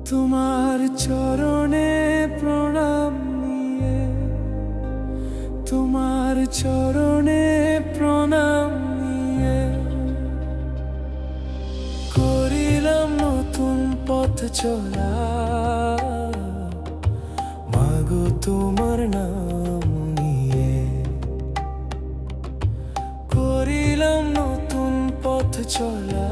তোমার চরণে প্রণাম নিয়ে, তোমার চরণে প্রণাম নিয়ে করিলাম নতুন পথ চলা। মাগো তোমার নাম নিয়ে করিলাম নতুন পথ চলা।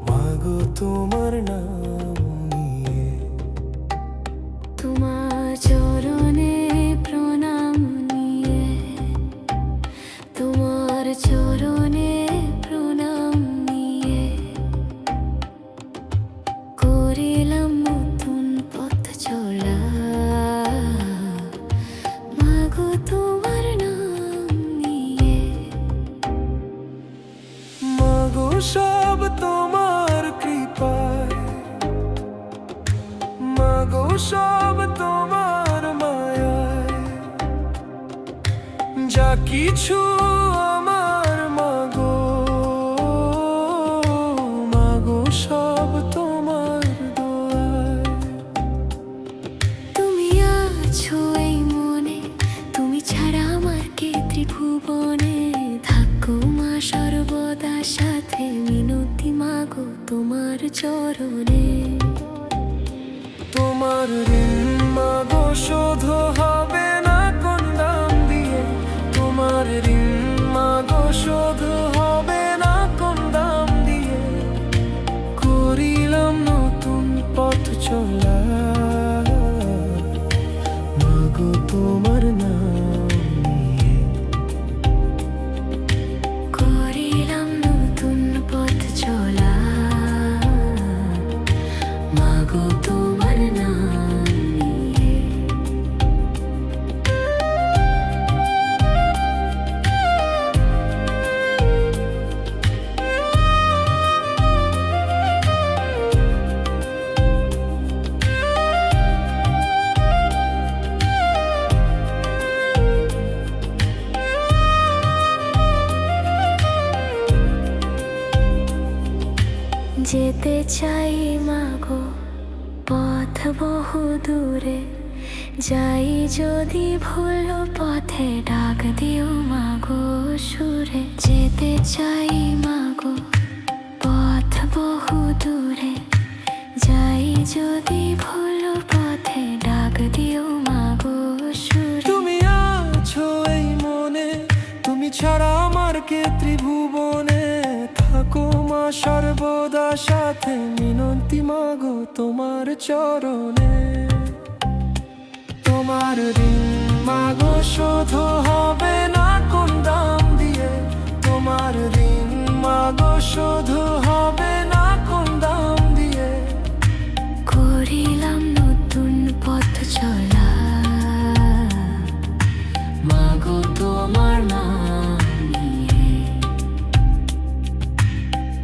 মাগো তোমার নাম নিয়ে। তোমার চরণে প্রণাম নিয়ে, তোমার চরণে প্রণাম নিয়ে করিলাম নতুন পথ চলা। মাগো তোমার নাম নিয়ে। মাগো সব তোমার কৃপায়, মাগো সব তোমার মায়ায়, যা কিছু আমার মাগো, মাগো সব তোমার দোয়ায়। তুমি আছো এই মনে, তুমি ছাড়া আমার কে ত্রিভুবনে। থাকো মা সর্বদা সাথে, মিনতি মাগো তোমার চরণে। তোমার ঋণ মাগো শোধ হবে না কোন দাম দিয়ে। তোমার ঋণ মাগো শোধ হবে না কোন দাম দিয়ে। করিলাম নতুন পথ চলা। মাগো তোমার নাম নিয়ে করিলাম নতুন পথ চলা। মাগো তোমার নাম নিয়ে। যেতে চাই মাগো পথ বহু দূরে, যাই যদি ভুল পথে ডাক দিও মাগো সুরে। যেতে চাই মাগো পথ বহু দূরে, যাই যদি ভুল পথে ডাক দিও মাগো সুরে। তুমি আছো এই মনে, তুমি ছাড়া আমার কে ত্রিভুবনে। থাকো মা সর্বদা সাথে, মিনতি মাগো তোমার চরণে। তোমার ঋণ মাগো শোধ হবে না কোন দাম দিয়ে। তোমার ঋণ মাগো শোধ হবে না কোন দাম দিয়ে। করিলাম নতুন পথ চলা। মাগো তোমার নাম নিয়ে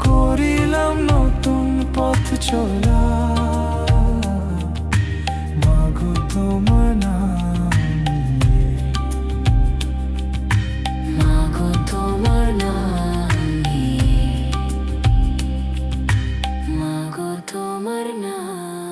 করিলাম নতুন পথ চলা। মাগো তোমার নাম নিয়ে। মাগো তোমার নাম নিয়ে। মাগো তোমার নাম